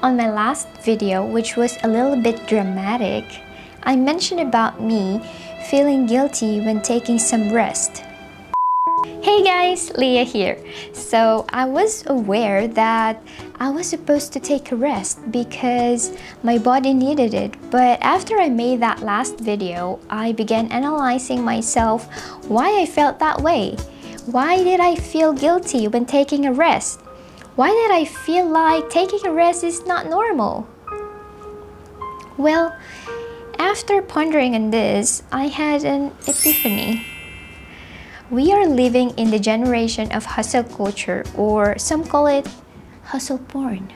On my last video, which was a little bit dramatic, I mentioned about me feeling guilty when taking some rest. Hey guys, Leah here. So I was aware that I was supposed to take a rest because my body needed it. But after I made that last video, I began analyzing myself why I felt that way. Why did I feel guilty when taking a rest? Why did I feel like taking a rest is not normal? Well, after pondering on this, I had an epiphany. We are living in the generation of hustle culture, or some call it hustle porn,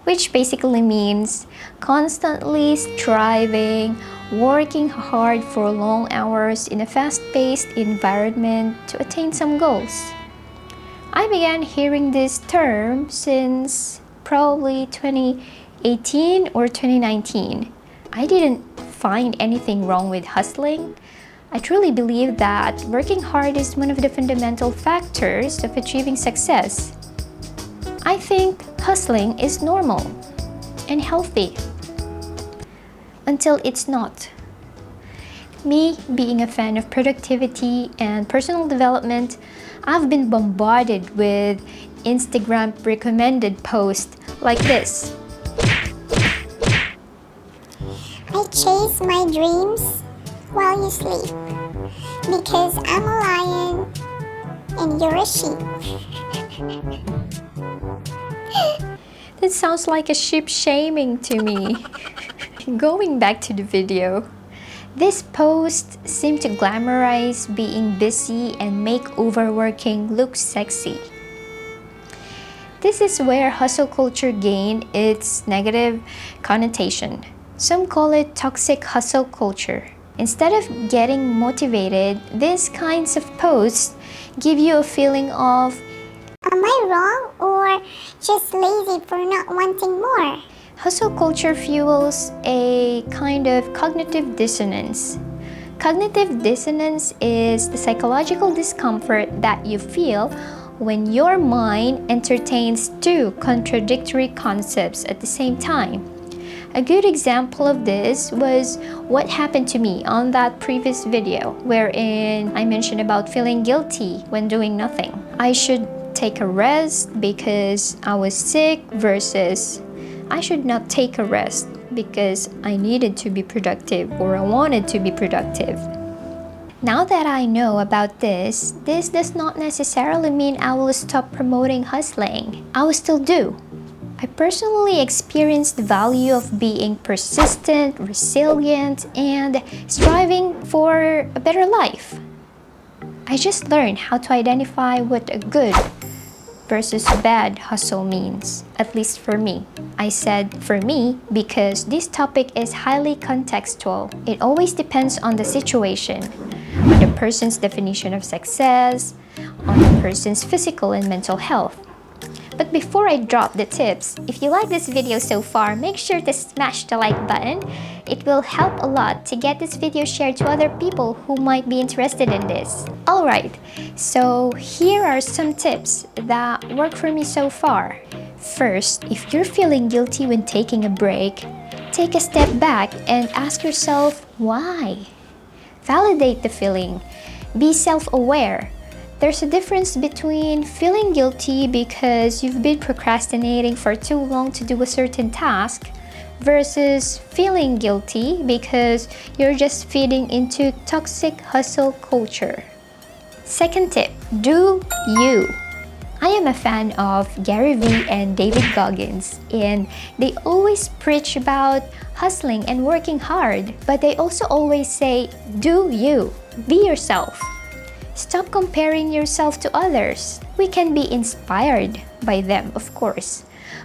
which basically means constantly striving, working hard for long hours in a fast-paced environment to attain some goals. I began hearing this term since probably 2018 or 2019. I didn't find anything wrong with hustling. I truly believe that working hard is one of the fundamental factors of achieving success. I think hustling is normal and healthy until it's not. Me being a fan of productivity and personal development, I've been bombarded with Instagram recommended posts like this. I chase my dreams while you sleep because I'm a lion and you're a sheep. That sounds like a sheep shaming to me. Going back to the video, this post seemed to glamorize being busy and make overworking look sexy. This is where hustle culture gained its negative connotation. Some call it toxic hustle culture. Instead of getting motivated, these kinds of posts give you a feeling of, am I wrong or just lazy for not wanting more? Hustle culture fuels a kind of cognitive dissonance. Cognitive dissonance is the psychological discomfort that you feel when your mind entertains two contradictory concepts at the same time. A good example of this was what happened to me on that previous video, wherein I mentioned about feeling guilty when doing nothing. I should take a rest because I was sick versus I should not take a rest because I needed to be productive or I wanted to be productive. Now that I know about this does not necessarily mean I will stop promoting hustling. I will still do. I personally experienced the value of being persistent, resilient, and striving for a better life. I just learned how to identify what a good versus bad hustle means, at least for me. I said for me because this topic is highly contextual. It always depends on the situation, on the person's definition of success, on the person's physical and mental health. But before I drop the tips, if you like this video so far, make sure to smash the like button. It will help a lot to get this video shared to other people who might be interested in this. Alright, so here are some tips that work for me so far. First, if you're feeling guilty when taking a break, take a step back and ask yourself why. Validate the feeling. Be self-aware. There's a difference between feeling guilty because you've been procrastinating for too long to do a certain task versus feeling guilty because you're just feeding into toxic hustle culture. Second tip, do you. I am a fan of Gary Vee and David Goggins, and they always preach about hustling and working hard, but they also always say, do you, be yourself. Stop comparing yourself to others. We can be inspired by them, of course,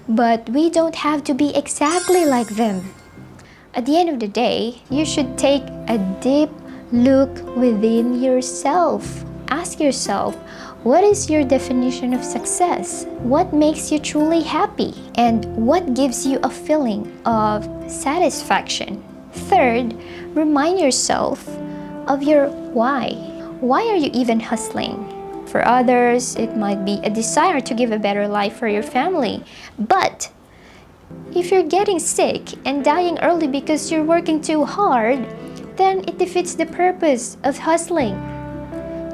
but we don't have to be exactly like them. At the end of the day, you should take a deep look within yourself. Ask yourself, what is your definition of success? What makes you truly happy? And what gives you a feeling of satisfaction? Third, remind yourself of your why. Why are you even hustling? For others, it might be a desire to give a better life for your family. But If you're getting sick and dying early because you're working too hard, then it defeats the purpose of hustling.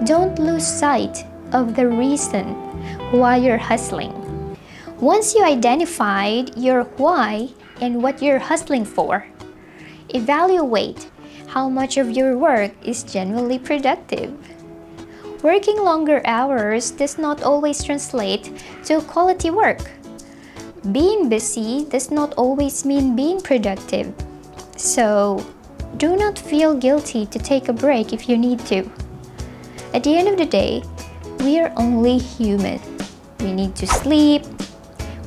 Don't lose sight of the reason why you're hustling. Once you identified your why and what you're hustling for, evaluate how much of your work is genuinely productive. Working longer hours does not always translate to quality work. Being busy does not always mean being productive. So, do not feel guilty to take a break if you need to. At the end of the day, we are only human. We need to sleep,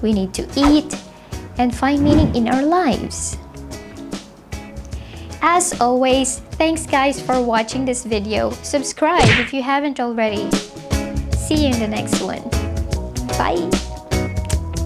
we need to eat, and find meaning in our lives. As always, thanks guys for watching this video. Subscribe if you haven't already. See you in the next one. Bye!